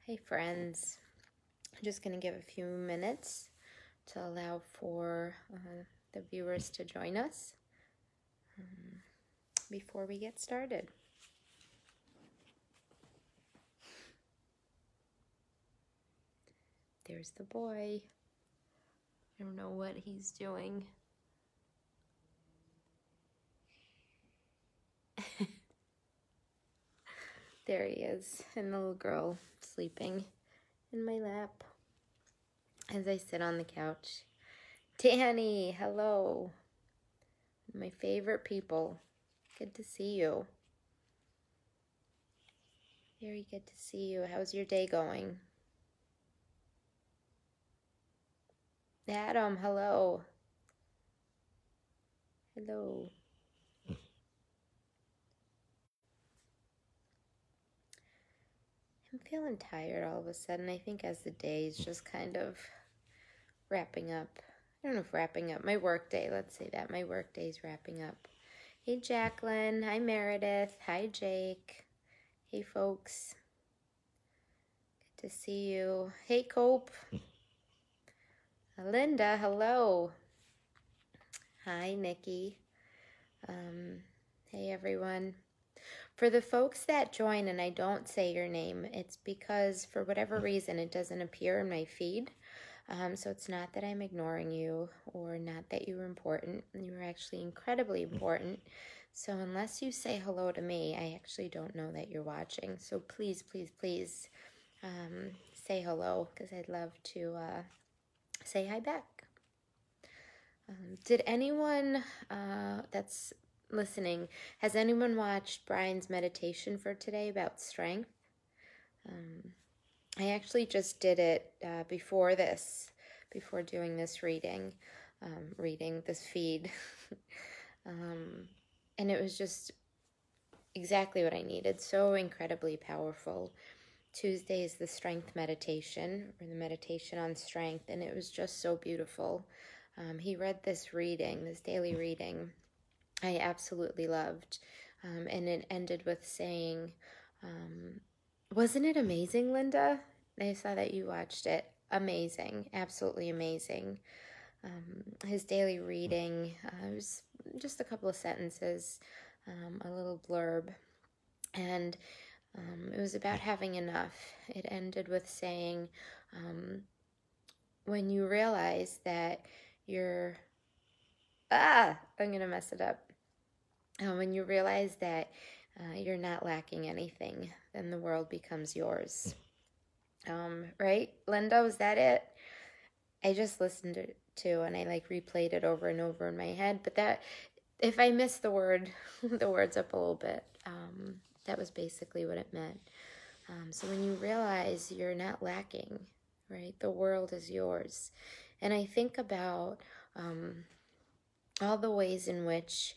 Hey friends, I'm just going to give a few minutes to allow for the viewers to join us before we get started. There's the boy. I don't know what he's doing. There he is, and the little girl sleeping in my lap as I sit on the couch. Danny, hello. My favorite people. Good to see you. Very good to see you. How's your day going? Adam, hello. Hello. I'm feeling tired all of a sudden. I think as the day's just kind of wrapping up. I don't know if wrapping up. My work day, let's say that. My work day's wrapping up. Hey, Jacqueline. Hi, Meredith. Hi, Jake. Hey, folks. Good to see you. Hey, Cope. Linda, hello. Hi, Nikki. Hey, everyone. For the folks that join and I don't say your name, it's because for whatever reason it doesn't appear in my feed. So it's not that I'm ignoring you or not that you're important. You're actually incredibly important. So unless you say hello to me, I actually don't know that you're watching. So please, please, please say hello because I'd love to say hi back. Did anyone that's listening, has anyone watched Brian's meditation for today about strength? I actually just did it before doing this reading this feed. And it was just exactly what I needed. So incredibly powerful. Tuesday is the strength meditation, or the meditation on strength, and it was just so beautiful. He read this daily reading, I absolutely loved. And it ended with saying, wasn't it amazing, Linda? I saw that you watched it. Amazing. Absolutely amazing. His daily reading, it was just a couple of sentences, a little blurb. And it was about having enough. It ended with saying, when you realize that you're... I'm going to mess it up. When you realize that you're not lacking anything, then the world becomes yours. Right? Linda, was that it? I just listened to and I replayed it over and over in my head. But that, if I missed the words up a little bit, that was basically what it meant. So when you realize you're not lacking, right? The world is yours. And I think about all the ways in which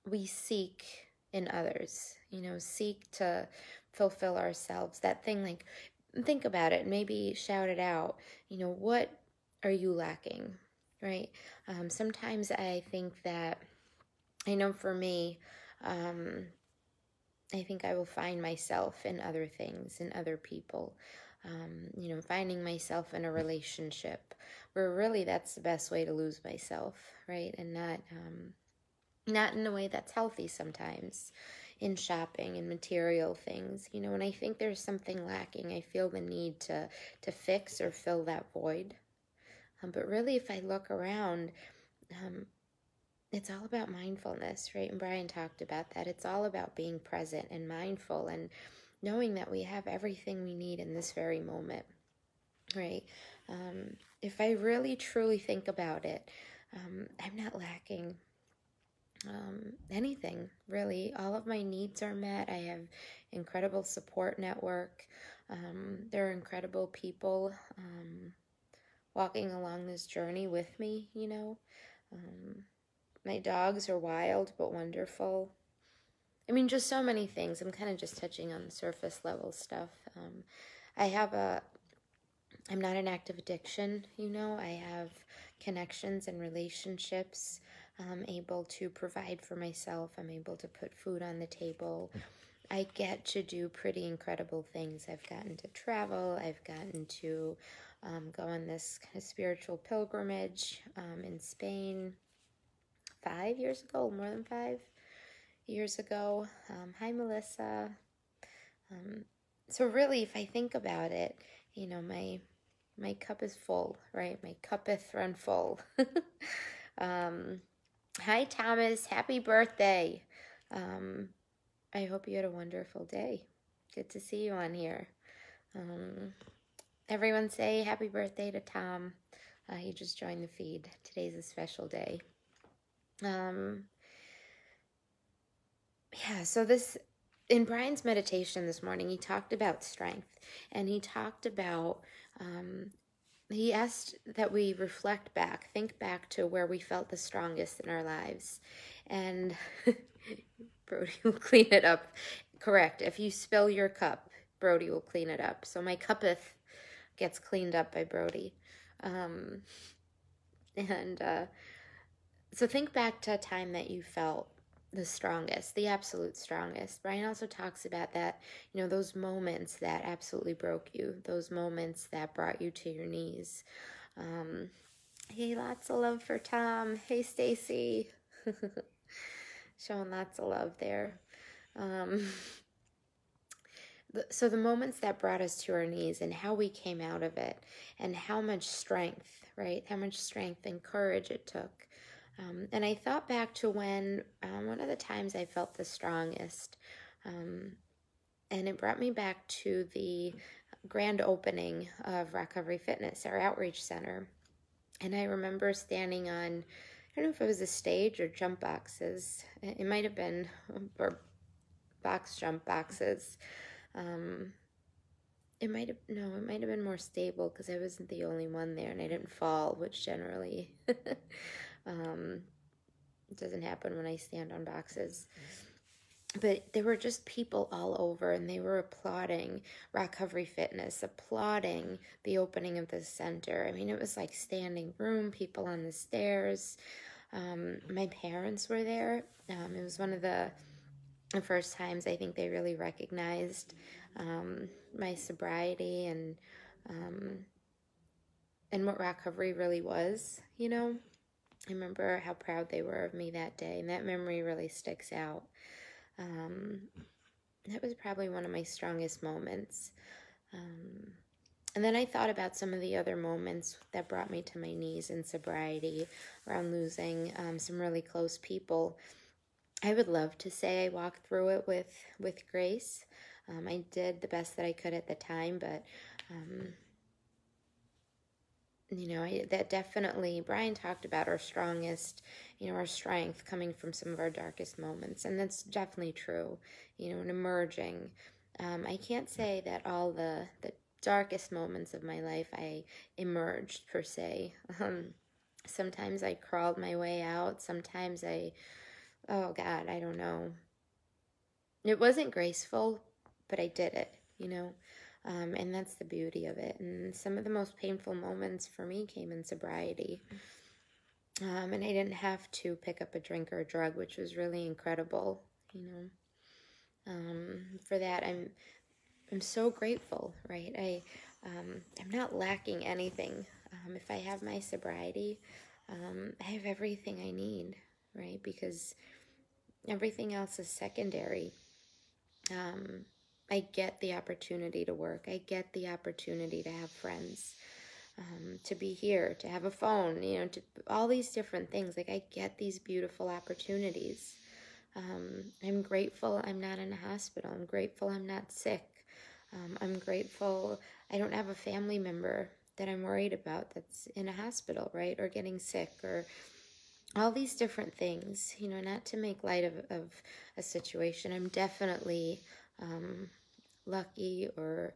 we seek in others, seek to fulfill ourselves. That thing, think about it, maybe shout it out. What are you lacking, right? Sometimes I think that, I know for me, I think I will find myself in other things, in other people. Finding myself in a relationship where really that's the best way to lose myself, right? And not in a way that's healthy sometimes, in shopping and material things. When I think there's something lacking, I feel the need to fix or fill that void. But really, if I look around, it's all about mindfulness, right? And Brian talked about that. It's all about being present and mindful and knowing that we have everything we need in this very moment, right? If I really truly think about it, I'm not lacking anything, really. All of my needs are met. I have incredible support network. There are incredible people walking along this journey with me, My dogs are wild but wonderful. I mean, just so many things. I'm kind of just touching on the surface level stuff. I'm not in active addiction, I have connections and relationships. I'm able to provide for myself. I'm able to put food on the table. I get to do pretty incredible things. I've gotten to travel. I've gotten to go on this kind of spiritual pilgrimage in Spain 5 years ago, more than 5 years ago. Hi, Melissa. So really, if I think about it, my cup is full, right? My cuppeth run full. Hi, Thomas. Happy birthday. I hope you had a wonderful day. Good to see you on here. Everyone say happy birthday to Tom. He just joined the feed. Today's a special day. So in Brian's meditation this morning, he talked about strength, and he talked about, he asked that we reflect back, think back to where we felt the strongest in our lives. And Brody will clean it up. Correct. If you spill your cup, Brody will clean it up. So my cuppeth gets cleaned up by Brody. So think back to a time that you felt the strongest, the absolute strongest. Brian also talks about that, those moments that absolutely broke you, those moments that brought you to your knees. Hey, lots of love for Tom. Hey, Stacy. Showing lots of love there. So the moments that brought us to our knees and how we came out of it and how much strength, right? How much strength and courage it took. And I thought back to when one of the times I felt the strongest, and it brought me back to the grand opening of Recovery Fitness, our outreach center. And I remember standing on, I don't know if it was a stage or jump boxes. It might have been, or jump boxes. It might have been more stable because I wasn't the only one there and I didn't fall, which generally doesn't happen when I stand on boxes. But there were just people all over, and they were applauding Recovery Fitness, applauding the opening of the center. I mean, it was like standing room, people on the stairs. My parents were there. It was one of the first times I think they really recognized my sobriety and what recovery really was, I remember how proud they were of me that day, and that memory really sticks out. That was probably one of my strongest moments. And then I thought about some of the other moments that brought me to my knees in sobriety, around losing some really close people. I would love to say I walked through it with grace. I did the best that I could at the time, but that definitely, Brian talked about our strongest, our strength coming from some of our darkest moments. And that's definitely true, and emerging. I can't say that all the darkest moments of my life I emerged per se. Sometimes I crawled my way out. Sometimes oh God, I don't know. It wasn't graceful, but I did it, and that's the beauty of it. And some of the most painful moments for me came in sobriety. And I didn't have to pick up a drink or a drug, which was really incredible, For that, I'm so grateful, right? I'm not lacking anything. If I have my sobriety, I have everything I need, right? Because everything else is secondary. I get the opportunity to work. I get the opportunity to have friends, to be here, to have a phone, to all these different things. Like, I get these beautiful opportunities. I'm grateful I'm not in a hospital. I'm grateful I'm not sick. I'm grateful I don't have a family member that I'm worried about that's in a hospital, right? Or getting sick, or all these different things, not to make light of a situation. I'm definitely lucky or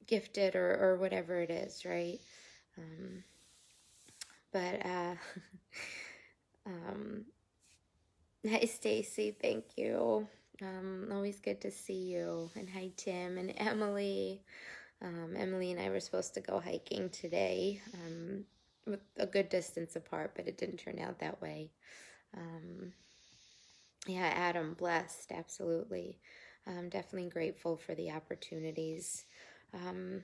gifted or whatever it is, right? Hi, Stacy. Thank you. Always good to see you. And hi, Tim and Emily. Emily and I were supposed to go hiking today, with a good distance apart, but it didn't turn out that way. Yeah, Adam, blessed, absolutely. I'm definitely grateful for the opportunities. Um,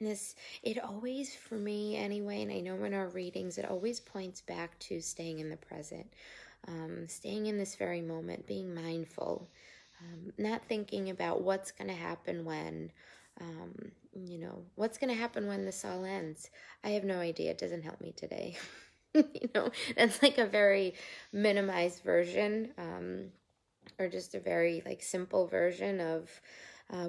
and this, it always, for me anyway, and I know in our readings, it always points back to staying in the present, staying in this very moment, being mindful, not thinking about what's going to happen when, what's going to happen when this all ends. I have no idea. It doesn't help me today. That's like a very minimized version, or just a very like simple version of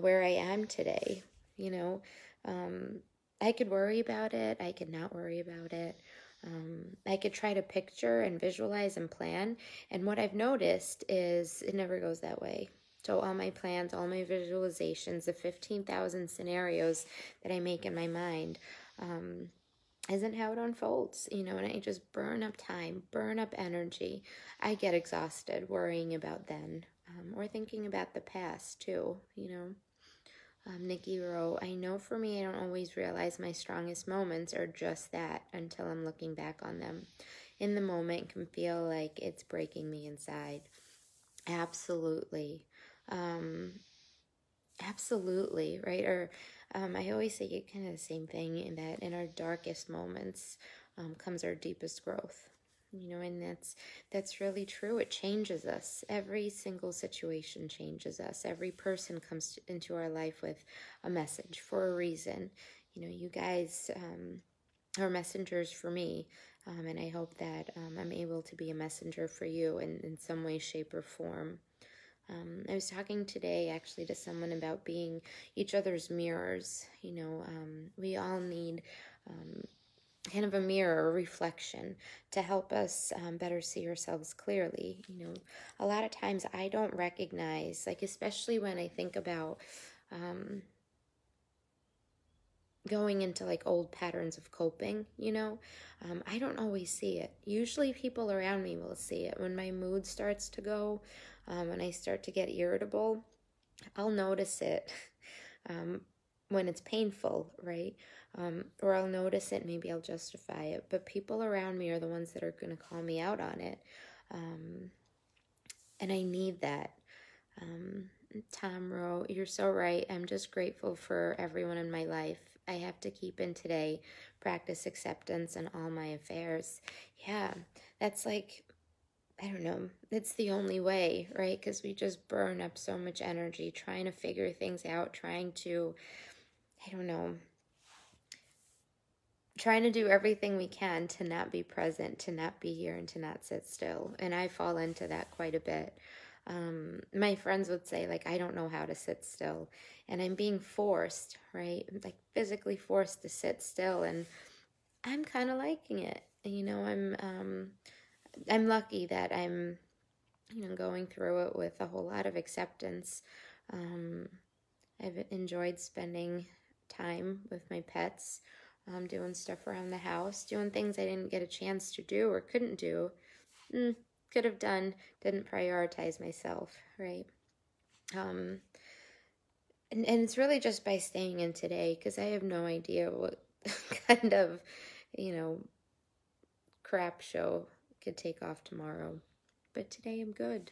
where I am today. You know, um, I could worry about it. I could not worry about it. I could try to picture and visualize and plan. And what I've noticed is it never goes that way. So all my plans, all my visualizations, the 15,000 scenarios that I make in my mind, isn't how it unfolds, and I just burn up time, burn up energy. I get exhausted worrying about then, or thinking about the past too. Nikki wrote, I know for me, I don't always realize my strongest moments are just that until I'm looking back on them. In the moment, it can feel like it's breaking me inside. Absolutely. Um, Absolutely, right? Or I always say it kind of the same thing in that in our darkest moments comes our deepest growth. And that's really true. It changes us. Every single situation changes us. Every person comes into our life with a message for a reason. You guys are messengers for me, and I hope that I'm able to be a messenger for you in some way, shape, or form. I was talking today actually to someone about being each other's mirrors. We all need kind of a mirror, a reflection to help us better see ourselves clearly. A lot of times I don't recognize, like, especially when I think about going into like old patterns of coping, I don't always see it. Usually people around me will see it. When my mood starts to go, when I start to get irritable, I'll notice it when it's painful, right? Or I'll notice it, maybe I'll justify it. But people around me are the ones that are going to call me out on it. And I need that. Tom wrote, you're so right. I'm just grateful for everyone in my life. I have to keep in today, practice acceptance in all my affairs. Yeah, that's like, I don't know, it's the only way, right? Because we just burn up so much energy trying to figure things out, trying to, I don't know, trying to do everything we can to not be present, to not be here, and to not sit still. And I fall into that quite a bit. My friends would say, like, I don't know how to sit still. And I'm being forced, right? Like physically forced to sit still. And I'm kind of liking it. I'm lucky that I'm, going through it with a whole lot of acceptance. I've enjoyed spending time with my pets, doing stuff around the house, doing things I didn't get a chance to do or couldn't do. Could have done, didn't prioritize myself, right? And it's really just by staying in today, because I have no idea what kind of, crap show could take off tomorrow. But today I'm good.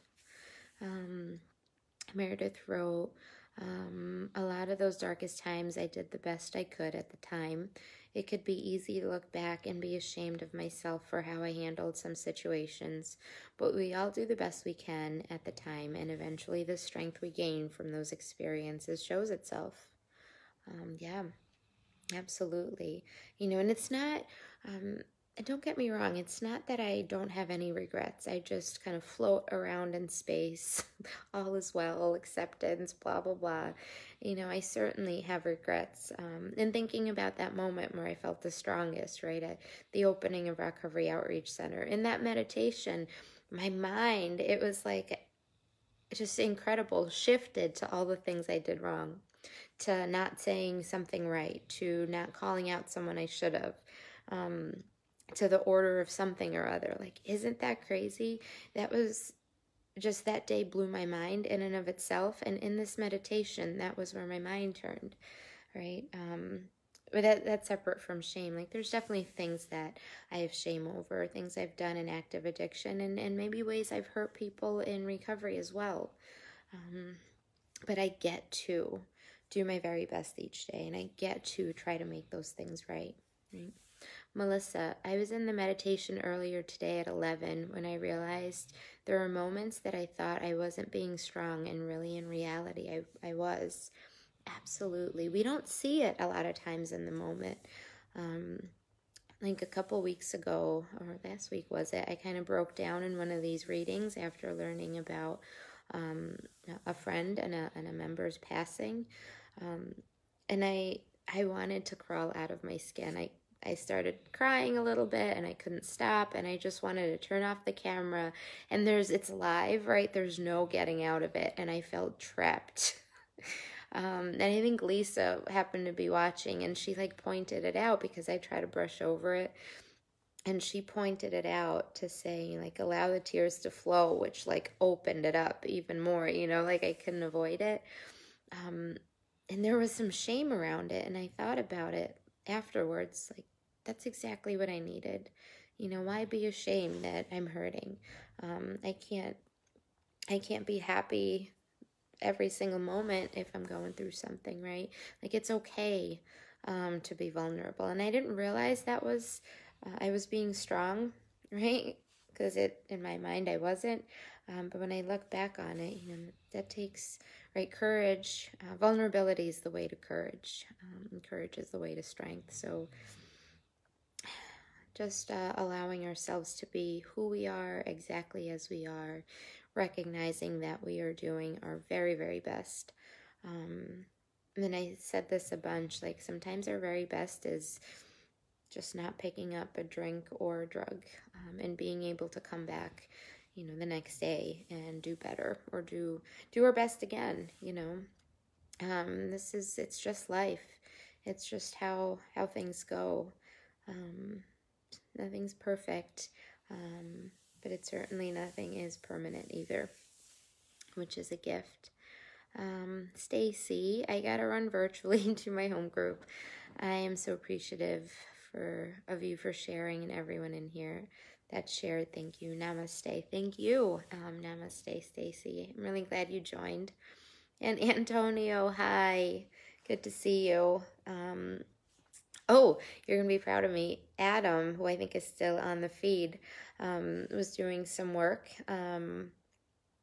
Meredith wrote, a lot of those darkest times I did the best I could at the time. It could be easy to look back and be ashamed of myself for how I handled some situations, but we all do the best we can at the time, and eventually the strength we gain from those experiences shows itself. Yeah, absolutely. And it's not, don't get me wrong, it's not that I don't have any regrets. I just kind of float around in space. All is well, acceptance, blah, blah, blah. I certainly have regrets. And thinking about that moment where I felt the strongest, right, at the opening of Recovery Outreach Center. In that meditation, my mind, it was like just incredible, shifted to all the things I did wrong, to not saying something right, to not calling out someone I should have. To the order of something or other. Like, isn't that crazy? That was just, that day blew my mind in and of itself. And in this meditation, that was where my mind turned, right? but that's separate from shame. Like, there's definitely things that I have shame over, things I've done in active addiction, and maybe ways I've hurt people in recovery as well. But I get to do my very best each day, and I get to try to make those things right. Melissa, I was in the meditation earlier today at 11 when I realized there are moments that I thought I wasn't being strong, and really in reality I was. Absolutely. We don't see it a lot of times in the moment. Like a couple weeks ago, or last week was it, I kind of broke down in one of these readings after learning about a friend and a member's passing. And I wanted to crawl out of my skin. I started crying a little bit and I couldn't stop, and I just wanted to turn off the camera, and it's live, right? There's no getting out of it, and I felt trapped. And I think Lisa happened to be watching, and she like pointed it out because I try to brush over it. And she pointed it out to say, like, allow the tears to flow, which like opened it up even more, like I couldn't avoid it. And there was some shame around it. And I thought about it afterwards, like, that's exactly what I needed. Why be ashamed that I'm hurting? I can't be happy every single moment if I'm going through something, right? Like, it's okay to be vulnerable. And I didn't realize that was I was being strong, right? Because in my mind I wasn't. But when I look back on it, that takes courage. Vulnerability is the way to courage. And courage is the way to strength. So just allowing ourselves to be who we are, exactly as we are, recognizing that we are doing our very, very best. And then I said this a bunch, like, sometimes our very best is just not picking up a drink or a drug, and being able to come back, the next day and do better, or do our best again. It's just life. It's just how things go. Nothing's perfect, but certainly nothing is permanent either, which is a gift. Stacy, I got to run virtually to my home group. I am so appreciative of you for sharing, and everyone in here that shared. Thank you. Namaste. Thank you. Namaste, Stacy. I'm really glad you joined. And Antonio, hi. Good to see you. Oh, you're going to be proud of me. Adam, who I think is still on the feed, was doing some work.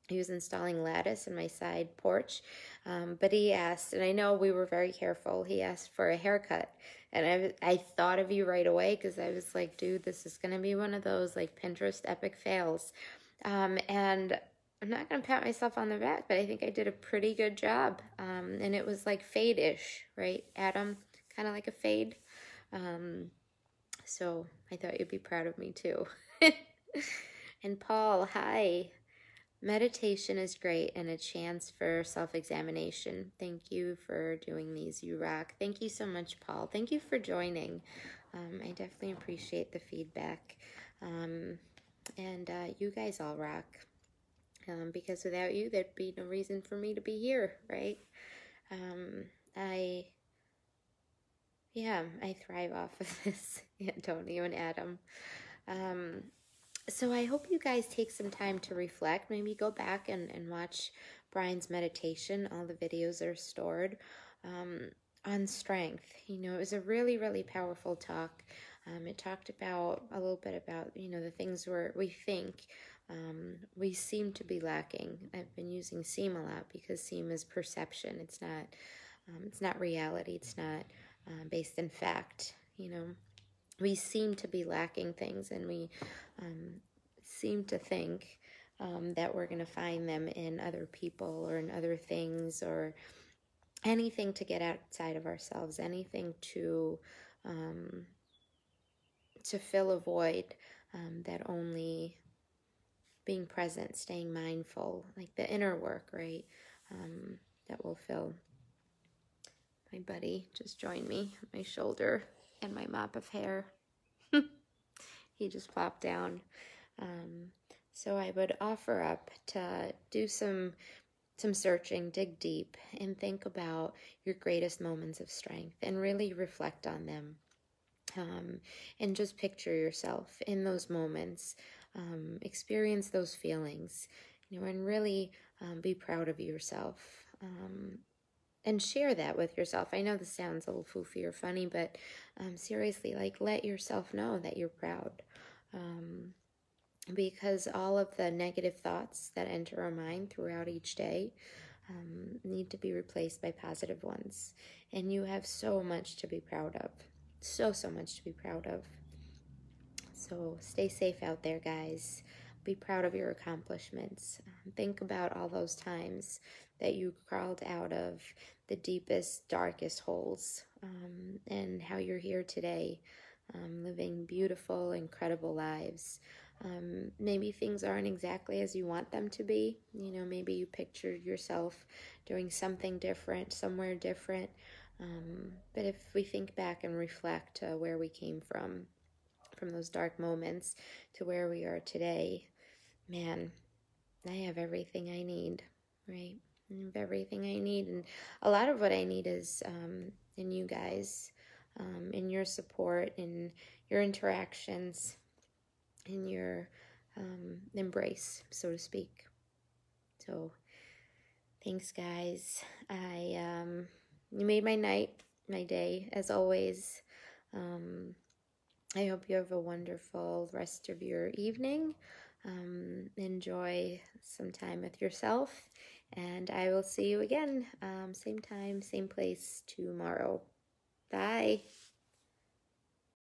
He was installing lattice in my side porch, but he asked, and I know we were very careful, he asked for a haircut. And I thought of you right away, because I was like, dude, this is going to be one of those like Pinterest epic fails. And I'm not going to pat myself on the back, but I think I did a pretty good job. And it was like fade-ish, right, Adam? Kind of like a fade. So I thought you'd be proud of me too. And Paul, hi. Meditation is great and a chance for self-examination. Thank you for doing these. You rock. Thank you so much, Paul. Thank you for joining. I definitely appreciate the feedback. And you guys all rock. Because without you, there'd be no reason for me to be here, right? I thrive off of this, Antonio and Adam. So I hope you guys take some time to reflect. Maybe go back and watch Brian's meditation. All the videos are stored on strength. It was a really, really powerful talk. It talked about a little bit about, the things we think we seem to be lacking. I've been using seem a lot because seem is perception. It's not reality. It's not based in fact. We seem to be lacking things, and we seem to think that we're going to find them in other people or in other things, or anything to get outside of ourselves, anything to fill a void that only being present, staying mindful, like the inner work, right, that will fill. My buddy just joined me, my shoulder and my mop of hair. He just plopped down. So I would offer up to do some some searching, dig deep, and think about your greatest moments of strength and really reflect on them. And just picture yourself in those moments, experience those feelings, and really be proud of yourself. And share that with yourself. I know this sounds a little foofy or funny, but seriously, like, let yourself know that you're proud. Because all of the negative thoughts that enter our mind throughout each day need to be replaced by positive ones. And you have so much to be proud of. So much to be proud of. So stay safe out there, guys. Be proud of your accomplishments. Think about all those times that you crawled out of the deepest, darkest holes, and how you're here today, living beautiful, incredible lives. Maybe things aren't exactly as you want them to be. Maybe you pictured yourself doing something different, somewhere different. But if we think back and reflect where we came from those dark moments to where we are today, man, I have everything I need, right? I have everything I need. And a lot of what I need is in you guys, in your support, in your interactions, in your embrace, so to speak. So thanks, guys. You made my night, my day, as always. I hope you have a wonderful rest of your evening. Enjoy some time with yourself, and I will see you again, same time, same place tomorrow. Bye.